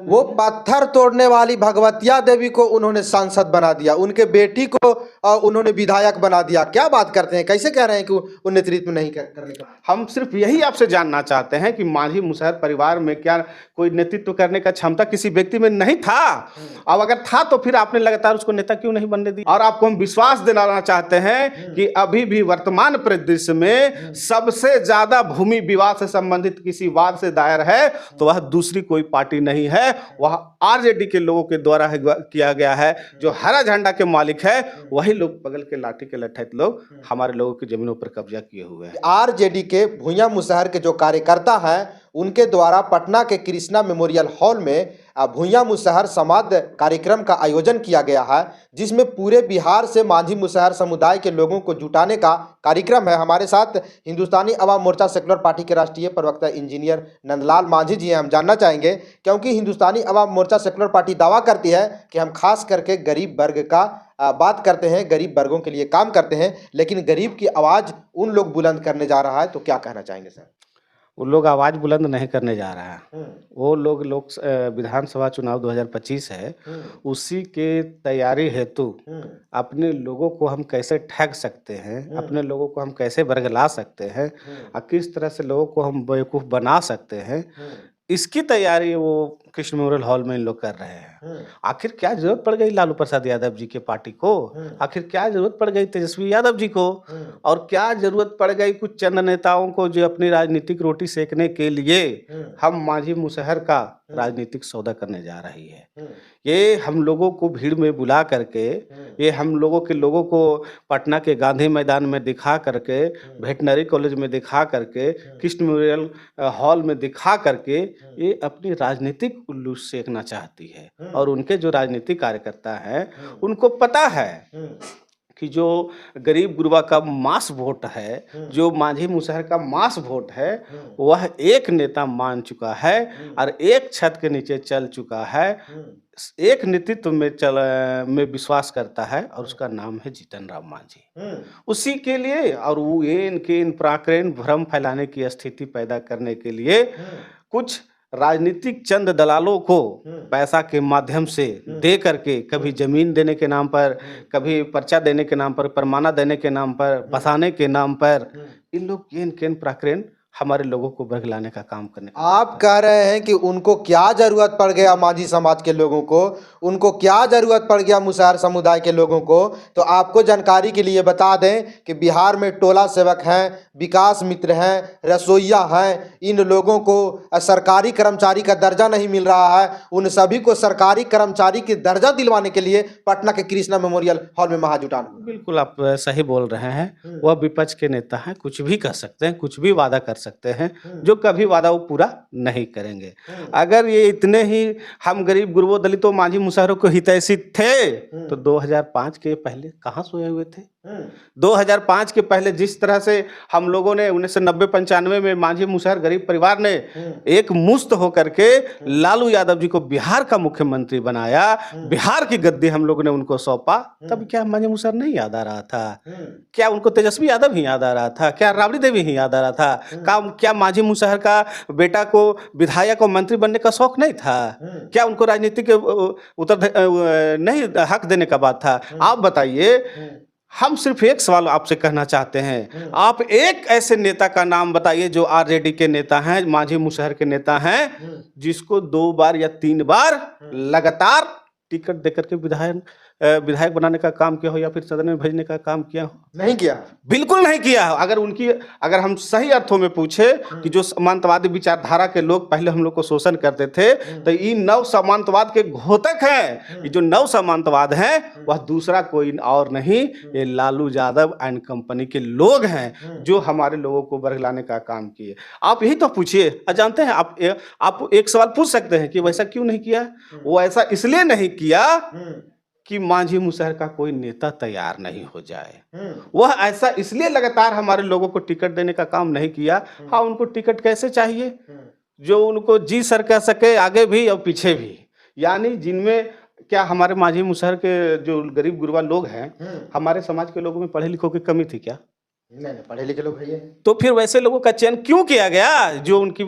वो पत्थर तोड़ने वाली भगवतिया देवी को उन्होंने सांसद बना दिया, उनके बेटी को उन्होंने विधायक बना दिया। क्या बात करते हैं, कैसे कह रहे हैं कि वो नेतृत्व नहीं करने का? हम सिर्फ यही आपसे जानना चाहते हैं कि मांझी मुसहर परिवार में क्या कोई नेतृत्व करने का क्षमता किसी व्यक्ति में नहीं था? अब अगर था तो फिर आपने लगातार उसको नेता क्यों नहीं बनने दी? और आपको हम विश्वास दिलाना चाहते हैं कि अभी भी वर्तमान परिदृश्य में सबसे ज्यादा भूमि विवाद से संबंधित किसी वाद से दायर है तो वह दूसरी कोई पार्टी नहीं है, वह आरजेडी के लोगों के द्वारा किया गया है। जो हरा झंडा के मालिक है वही लोग बगल के लाठी के लठैत लोग हमारे लोगों की जमीनों पर कब्जा किए हुए हैं। आरजेडी के भूया मुसहर के जो कार्यकर्ता हैं उनके द्वारा पटना के कृष्णा मेमोरियल हॉल में भूया मुसहर समाध कार्यक्रम का आयोजन किया गया है, जिसमें पूरे बिहार से मांझी मुसहर समुदाय के लोगों को जुटाने का कार्यक्रम है। हमारे साथ हिंदुस्तानी अवाम मोर्चा सेकुलर पार्टी के राष्ट्रीय प्रवक्ता इंजीनियर नंदलाल मांझी जी हैं। हम जानना चाहेंगे क्योंकि हिंदुस्तानी अवाम मोर्चा सेकुलर पार्टी दावा करती है कि हम खास करके गरीब वर्ग का बात करते हैं, गरीब वर्गों के लिए काम करते हैं, लेकिन गरीब की आवाज़ उन लोग बुलंद करने जा रहा है, तो क्या कहना चाहेंगे सर? वो लोग आवाज़ बुलंद नहीं करने जा रहा है। वो लोग विधानसभा चुनाव 2025 है, उसी के तैयारी हेतु अपने लोगों को हम कैसे ठग सकते हैं, अपने लोगों को हम कैसे बरगला सकते हैं और किस तरह से लोगों को हम बेवकूफ़ बना सकते हैं, इसकी तैयारी वो कृष्ण मेमोरियल हॉल में इन लोग कर रहे हैं। आखिर क्या जरूरत पड़ गई लालू प्रसाद यादव जी के पार्टी को? आखिर क्या जरूरत पड़ गई तेजस्वी यादव जी को? और क्या जरूरत पड़ गई कुछ चंद नेताओं को जो अपनी राजनीतिक रोटी सेकने के लिए हम मांझी मुसहर का राजनीतिक सौदा करने जा रही है? ये हम लोगों को भीड़ में बुला करके, ये हम लोगों को पटना के गांधी मैदान में दिखा करके, वेटनरी कॉलेज में दिखा करके, कृष्ण मेमोरियल हॉल में दिखा करके ये अपनी राजनीतिक उल्लू सेकना चाहती है। और उनके जो राजनीतिक कार्यकर्ता हैं उनको पता है कि जो गरीब गुरबा का मास वोट है, जो मांझी मुसहर का मास वोट है, वह एक नेता मान चुका है और एक छत के नीचे चल चुका है, एक नेतृत्व में विश्वास करता है और उसका नाम है जीतन राम मांझी। उसी के लिए और वो इन प्राकृतिक भ्रम फैलाने की स्थिति पैदा करने के लिए कुछ राजनीतिक चंद दलालों को पैसा के माध्यम से दे करके, कभी जमीन देने के नाम पर, कभी पर्चा देने के नाम पर, परमाना देने के नाम पर, बसाने के नाम पर, इन लोग केन प्राकृतिक हमारे लोगों को बरगलाने का काम करने। आप कह रहे हैं कि उनको क्या जरूरत पड़ गया, मांझी समाज के लोगों को, उनको क्या जरूरत पड़ गया मुसहर समुदाय के लोगों को? तो आपको जानकारी के लिए बता दें कि बिहार में टोला सेवक हैं, विकास मित्र हैं, रसोइया हैं, इन लोगों को सरकारी कर्मचारी का दर्जा नहीं मिल रहा है। उन सभी को सरकारी कर्मचारी की दर्जा दिलवाने के लिए पटना के कृष्णा मेमोरियल हॉल में महाजुटान। बिल्कुल आप सही बोल रहे हैं। वह विपक्ष के नेता हैं, कुछ भी कह सकते हैं, कुछ भी वादा कर सकते हैं, जो कभी वादा वो पूरा नहीं करेंगे। अगर ये इतने ही हम गरीब गुरबों दलितों मांझी मुसहरों को हितैषी थे तो 2005 के पहले कहाँ सोए हुए थे? 2005 के पहले जिस तरह से हम लोगों ने 1990-95 में मांझी मुसहर गरीब परिवार ने एक मुस्त होकर के लालू यादव जी को बिहार का मुख्यमंत्री बनाया, बिहार की गद्दी हम लोगों ने उनको सौंपा, तब क्या मांझी मुसहर नहीं याद आ रहा था? क्या उनको तेजस्वी यादव ही याद आ रहा था? क्या राबड़ी देवी ही याद आ रहा था? क्या मांझी मुसहर का बेटा को विधायक और मंत्री बनने का शौक नहीं था? क्या उनको राजनीतिक नहीं हक देने का बात था? आप बताइए। हम सिर्फ एक सवाल आपसे कहना चाहते हैं, आप एक ऐसे नेता का नाम बताइए जो आरजेडी के नेता हैं, मांझी मुसहर के नेता हैं, जिसको 2 बार या 3 बार लगातार टिकट देकर के विधायक बनाने का काम किया हो या फिर सदन में भेजने का काम किया हो? नहीं किया, बिल्कुल नहीं किया। अगर हम सही अर्थों में पूछे कि जो सामंतवादी विचारधारा के लोग पहले हम लोग को शोषण करते थे, तो ये नव सामंतवाद के घोतक हैं। ये जो नव सामंतवाद है वह दूसरा कोई और नहीं, ये लालू यादव एंड कंपनी के लोग हैं जो हमारे लोगों को बरगलाने का काम किए। आप यही तो पूछिए। जानते हैं आप एक सवाल पूछ सकते हैं कि वैसा क्यों नहीं किया? वो ऐसा इसलिए नहीं किया कि मांझी मुसहर का कोई नेता तैयार नहीं हो जाए। वह ऐसा इसलिए लगातार हमारे लोगों को टिकट देने का काम नहीं किया। हाँ, उनको टिकट कैसे चाहिए जो उनको जी सर कह सके, आगे भी और पीछे भी। यानी जिनमें क्या हमारे मांझी मुसहर के जो गरीब गुरबा लोग हैं, हमारे समाज के लोगों में पढ़े लिखों की कमी थी क्या? नहीं नहीं, पढ़े लिखे लोग है ये। तो फिर वैसे लोगों का चयन क्यों किया गया जो उनकी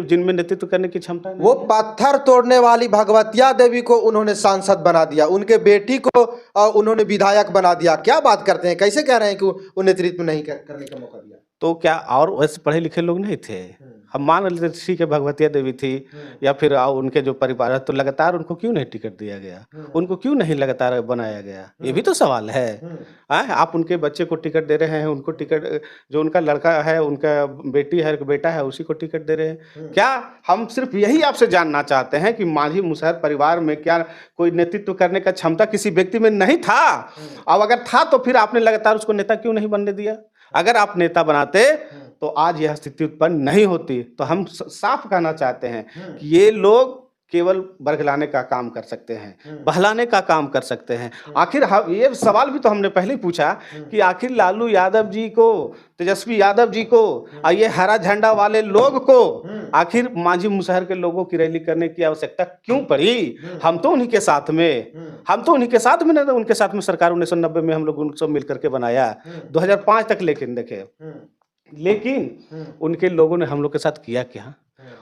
जिनमें नेतृत्व करने की क्षमता नहीं वो है? पत्थर तोड़ने वाली भगवतिया देवी को उन्होंने सांसद बना दिया, उनके बेटी को उन्होंने विधायक बना दिया। क्या बात करते हैं, कैसे कह रहे हैं कि वो नेतृत्व नहीं करने का मौका दिया? तो क्या और वैसे पढ़े लिखे लोग नहीं थे? हम मान लेते ठीक है भगवतिया देवी थी या फिर उनके जो परिवार है, तो लगातार उनको क्यों नहीं टिकट दिया गया? उनको क्यों नहीं लगातार बनाया गया? ये भी तो सवाल है। आप उनके बच्चे को टिकट दे रहे हैं, उनको टिकट, जो उनका लड़का है, उनका बेटी है, बेटा है, उसी को टिकट दे रहे हैं। क्या हम सिर्फ यही आपसे जानना चाहते हैं कि मांझी मुसहर परिवार में क्या कोई नेतृत्व करने का क्षमता किसी व्यक्ति में नहीं था? अब अगर था तो फिर आपने लगातार उसको नेता क्यों नहीं बनने दिया? अगर आप नेता बनाते तो आज यह स्थिति उत्पन्न नहीं होती। तो हम साफ कहना चाहते हैं कि ये लोग केवल बरगलाने का काम कर सकते हैं, बहलाने का काम कर सकते हैं। आखिर ये सवाल भी तो हमने पहले ही पूछा कि आखिर लालू यादव जी को, तेजस्वी यादव जी को, ये हरा झंडा वाले लोग को आखिर मांझी मुसहर के लोगों की रैली करने की आवश्यकता क्यों पड़ी? हम तो उन्हीं के साथ में ना, उनके साथ में सरकार 1990 में हम लोग उन सब मिलकर के बनाया 2005 तक। लेकिन उनके लोगों ने हम लोग के साथ किया क्या?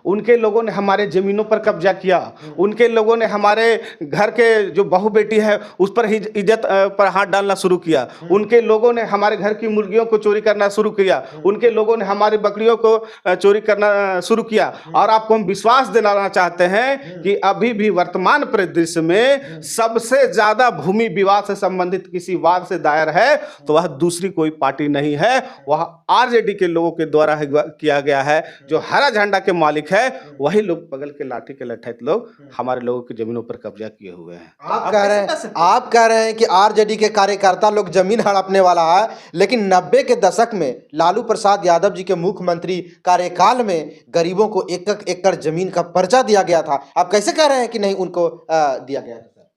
उनके लोगों ने हमारे जमीनों पर कब्जा किया, उनके लोगों ने हमारे घर के जो बहू बेटी है उस पर ही इज्जत पर हाथ डालना शुरू किया, उनके लोगों ने हमारे घर की मुर्गियों को चोरी करना शुरू किया, उनके लोगों ने हमारी बकरियों को चोरी करना शुरू किया। और आपको हम विश्वास दिलाना चाहते हैं कि अभी भी वर्तमान परिदृश्य में सबसे ज्यादा भूमि विवाद से संबंधित किसी वाद से दायर है तो वह दूसरी कोई पार्टी नहीं है, वह आरजेडी के लोगों के द्वारा किया गया है। जो हरा झंडा के मालिक है वही लोग, बगल के लाठी के लठैत लोग हमारे लोगों की जमीनों पर कब्जा किए हुए हैं। आप कह रहे हैं कि आरजेडी के कार्यकर्ता लोग जमीन हड़पने वाला है, लेकिन 90 के दशक में लालू प्रसाद यादव जी के मुख्यमंत्री कार्यकाल में गरीबों को एक एकड़ जमीन का पर्चा दिया गया था। आप कैसे कह रहे हैं कि नहीं उनको दिया गया था?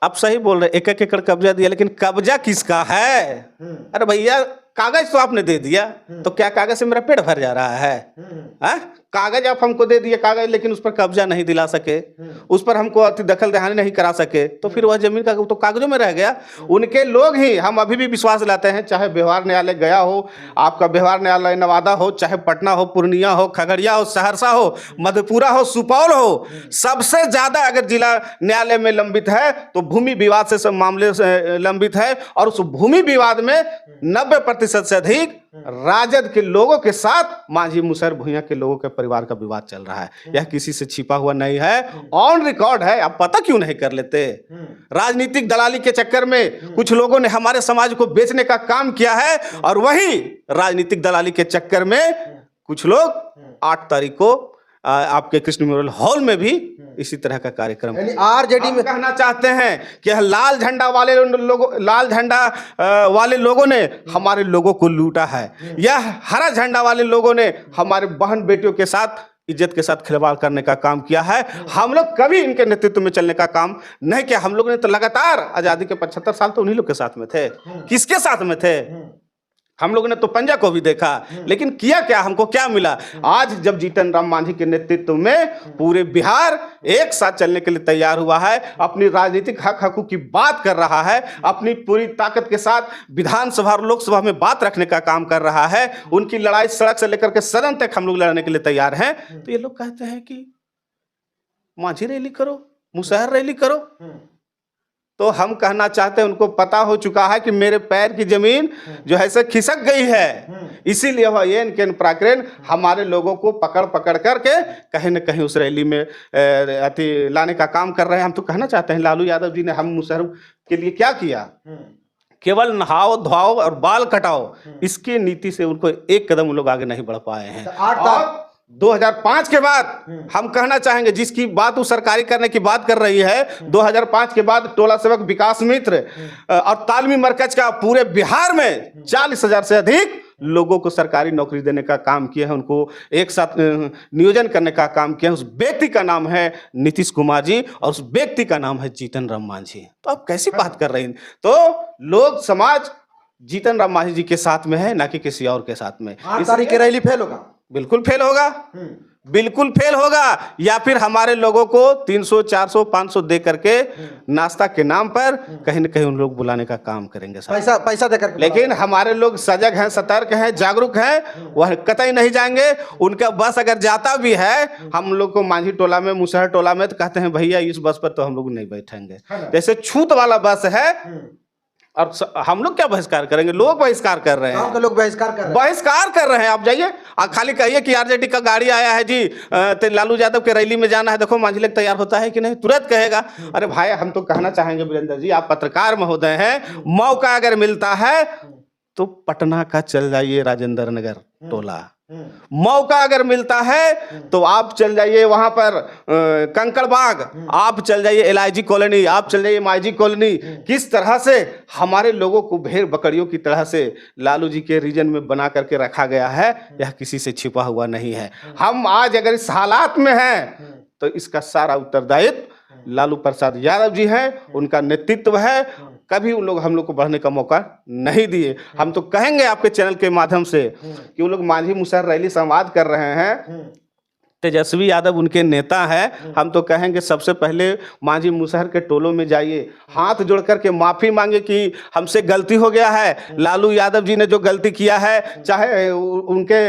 आप सही बोल रहे, एक एकड़ कब्जा दिया, लेकिन कब्जा किसका है? अरे भैया कागज तो आपने दे दिया, तो क्या कागज से मेरा पेट भर जा रहा है? कागज आप हमको दे दिए कागज, लेकिन उस पर कब्जा नहीं दिला सके, उस पर हमको अति दखल दहानी नहीं करा सके, तो फिर वह जमीन का तो कागजों में रह गया। उनके लोग ही, हम अभी भी विश्वास दिलाते हैं, चाहे व्यवहार न्यायालय गया हो, आपका व्यवहार न्यायालय नवादा हो, चाहे पटना हो, पूर्णिया हो, खगड़िया हो, सहरसा हो, मधेपुरा हो, सुपौल हो, सबसे ज्यादा अगर जिला न्यायालय में लंबित है तो भूमि विवाद से सब मामले लंबित है। और उस भूमि विवाद में 90% से अधिक राजद के लोगों के साथ मांझी मुसहर भुइयां के लोगों के परिवार का विवाद चल रहा है। यह किसी से छिपा हुआ नहीं है, ऑन रिकॉर्ड है। आप पता क्यों नहीं कर लेते? राजनीतिक दलाली के चक्कर में कुछ लोगों ने हमारे समाज को बेचने का काम किया है, और वही राजनीतिक दलाली के चक्कर में कुछ लोग 8 तारीख को आपके कृष्ण मेमोरियल हॉल में भी इसी तरह का कार्यक्रम आरजेडी में कहना चाहते हैं कि लाल झंडा वाले लोगों ने हमारे लोगों को लूटा है, यह हरा झंडा वाले लोगों ने हमारे बहन बेटियों के साथ इज्जत के साथ खिलवाड़ करने का काम किया है। हम लोग कभी इनके नेतृत्व में चलने का काम नहीं किया। हम लोगों ने तो लगातार आजादी के 75 साल तो उन्हीं लोग के साथ में थे। किसके साथ में थे? हम लोगों ने तो पंजा को भी देखा, लेकिन किया क्या? हमको क्या मिला? आज जब जीतन राम मांझी के नेतृत्व में पूरे बिहार एक साथ चलने के लिए तैयार हुआ है, अपनी राजनीतिक हक हकूक की बात कर रहा है, अपनी पूरी ताकत के साथ विधानसभा और लोकसभा में बात रखने का काम कर रहा है, उनकी लड़ाई सड़क से लेकर के सदन तक हम लोग लड़ने के लिए तैयार हैं, तो ये लोग कहते हैं कि मांझी रैली करो, मुसहर रैली करो। तो हम कहना चाहते हैं, उनको पता हो चुका है कि मेरे पैर की जमीन जो है से खिसक गई है, इसीलिए वह ये प्राकृत हमारे लोगों को पकड़ पकड़ करके कहीं न कहीं उस रैली में लाने का काम कर रहे हैं। हम तो कहना चाहते हैं, लालू यादव जी ने हम मुसहर के लिए क्या किया? केवल नहाओ धोआओ और बाल कटाओ, इसकी नीति से उनको एक कदम उन लोग आगे नहीं बढ़ पाए हैं। 2005 के बाद हम कहना चाहेंगे, जिसकी बात वो सरकारी करने की बात कर रही है, 2005 के बाद टोला सेवक विकास मित्र और तालमी मरकज का पूरे बिहार में 40,000 से अधिक लोगों को सरकारी नौकरी देने का काम किया है, उनको एक साथ नियोजन करने का काम किया है। उस व्यक्ति का नाम है नीतीश कुमार जी और उस व्यक्ति का नाम है जीतन राम मांझी। तो आप कैसी बात कर रहे हैं? तो लोग समाज जीतन राम मांझी जी के साथ में है, ना कि किसी और के साथ में। 8 तारीख की रैली फेल होगा, बिल्कुल फेल होगा। बिल्कुल फेल होगा, या फिर हमारे लोगों को 300 400 500 दे करके नाश्ता के नाम पर कहीं न कहीं उन लोग बुलाने का काम करेंगे साहब। पैसा पैसा देकर के लेकिन हमारे लोग सजग हैं, सतर्क हैं, जागरूक हैं, वह कतई नहीं जाएंगे। उनका बस अगर जाता भी है हम लोग को मांझी टोला में, मुसहर टोला में, तो कहते हैं भैया इस बस पर तो हम लोग नहीं बैठेंगे। जैसे छूत वाला बस है, और हम लोग क्या बहिष्कार करेंगे, लोग बहिष्कार कर रहे हैं, लोग बहिष्कार कर रहे हैं। आप जाइए खाली कहिए कि आरजेडी का गाड़ी आया है जी, तो लालू यादव के रैली में जाना है, देखो मांझी लेक तैयार होता है कि नहीं, तुरंत कहेगा। अरे भाई हम तो कहना चाहेंगे वीरेंद्र जी, आप पत्रकार महोदय हैं, मौका अगर मिलता है तो पटना का चल जाइए राजेंद्र नगर टोला, मौका अगर मिलता है तो आप चल जाइए वहां पर कंकड़बाग, आप चल जाइए LIG कॉलोनी, आप चल जाइए MIG कॉलोनी। किस तरह से हमारे लोगों को भेड़ बकरियों की तरह से लालू जी के रीजन में बना करके रखा गया है, यह किसी से छिपा हुआ नहीं है। हम आज अगर इस हालात में हैं तो इसका सारा उत्तरदायित्व लालू प्रसाद यादव जी हैं, उनका नेतृत्व है। कभी उन लोग हम लोग को बढ़ने का मौका नहीं दिए। हम तो कहेंगे आपके चैनल के माध्यम से कि वो लोग मांझी मुसहर रैली संवाद कर रहे हैं, तेजस्वी यादव उनके नेता है। हम तो कहेंगे सबसे पहले मांझी मुसहर के टोलों में जाइए, हाथ जोड़ करके माफ़ी मांगे कि हमसे गलती हो गया है, लालू यादव जी ने जो गलती किया है, चाहे उनके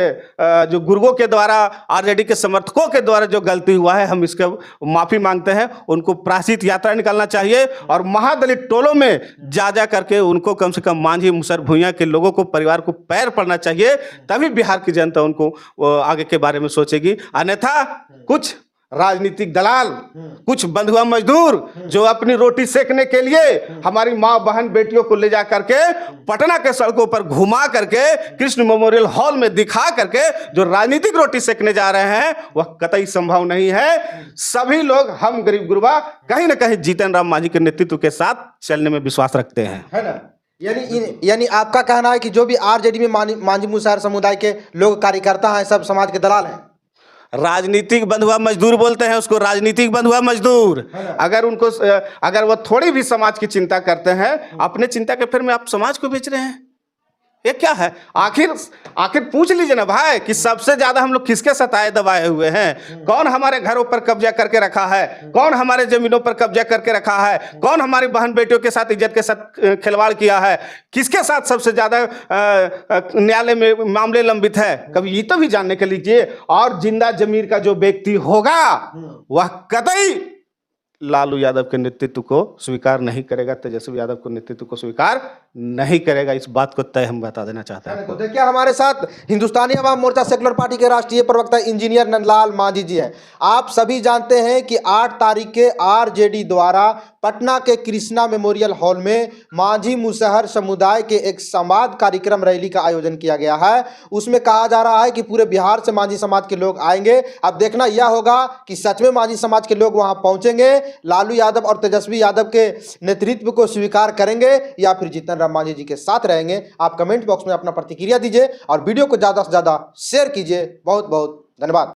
जो गुर्गों के द्वारा, आरजेडी के समर्थकों के द्वारा जो गलती हुआ है, हम इसका माफ़ी मांगते हैं। उनको प्रायश्चित यात्रा निकालना चाहिए और महादलित टोलों में जा करके उनको कम से कम मांझी मुसहर भुइयां के लोगों को, परिवार को पैर पड़ना चाहिए, तभी बिहार की जनता उनको आगे के बारे में सोचेगी। अन्यथा कुछ राजनीतिक दलाल, कुछ बंधुआ मजदूर जो अपनी रोटी सेकने के लिए हमारी माँ बहन बेटियों को ले जा करके पटना के सड़कों पर घुमा करके कृष्ण मेमोरियल हॉल में दिखा करके जो राजनीतिक रोटी सेकने जा रहे हैं, वह कतई संभव नहीं है। सभी लोग, हम गरीब गुरबा कहीं ना कहीं जीतन राम मांझी के नेतृत्व के साथ चलने में विश्वास रखते हैं, है ना। यानी आपका कहना है कि जो भी आरजेडी में मांझी मुसहर समुदाय के लोग कार्यकर्ता हैं, सब समाज के दलाल हैं, राजनीतिक बंधुआ मजदूर बोलते हैं उसको, राजनीतिक बंधुआ मजदूर। अगर वो थोड़ी भी समाज की चिंता करते हैं, अपने चिंता के फिर में आप समाज को बेच रहे हैं, ये क्या है? आखिर पूछ लीजिए ना भाई कि सबसे ज्यादा हम लोग किसके सताए दबाए हुए हैं? कौन हमारे घरों पर कब्जा करके रखा है? कौन हमारे जमीनों पर कब्जा करके रखा है? कौन हमारी बहन बेटियों के साथ, इज्जत के साथ खिलवाड़ किया है? किसके साथ सबसे ज्यादा न्यायालय में मामले लंबित है? कभी ये तो भी जानने के लीजिए। और जिंदा जमीर का जो व्यक्ति होगा वह कतई लालू यादव के नेतृत्व को स्वीकार नहीं करेगा, तेजस्वी यादव के नेतृत्व को स्वीकार नहीं करेगा। इस बात को तय हम बता देना चाहते हैं। तो देखिए हमारे साथ हिंदुस्तानी अवाम मोर्चा सेकुलर पार्टी के राष्ट्रीय प्रवक्ता इंजीनियर नंदलाल मांझी जी हैं। आप सभी जानते हैं कि 8 तारीख के आरजेडी द्वारा पटना के कृष्णा मेमोरियल हॉल में मांझी मुसहर समुदाय के एक संवाद कार्यक्रम रैली का आयोजन किया गया है। उसमें कहा जा रहा है कि पूरे बिहार से मांझी समाज के लोग आएंगे। अब देखना यह होगा कि सच में मांझी समाज के लोग वहां पहुंचेंगे, लालू यादव और तेजस्वी यादव के नेतृत्व को स्वीकार करेंगे या फिर जीतन राम मांझी जी के साथ रहेंगे। आप कमेंट बॉक्स में अपना प्रतिक्रिया दीजिए और वीडियो को ज़्यादा से ज़्यादा शेयर कीजिए। बहुत बहुत धन्यवाद।